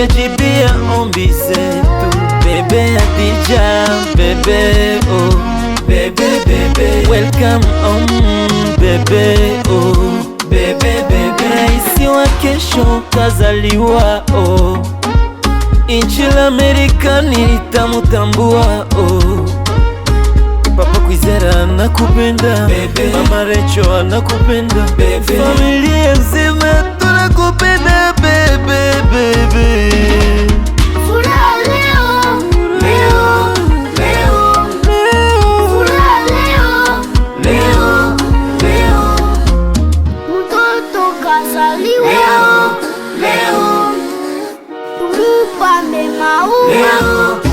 umeshajibia ombi zetu. Bebe Hadija, bebe oh, bebe bebe, welcome bebe oh, bebe bebe, raisi wa kesho kazaliwa oh, inchi la Amerika nilitamutambua oh. Papa Kwizera anakupenda bebe, Mama Recho anakupenda bebe, familia nzima tunakupenda bebe bebe. Furaha leo, leo, leo, leo. Furaha leo, leo, leo. Mtoto kazaliwa leo, leo. Tumupande maua leo.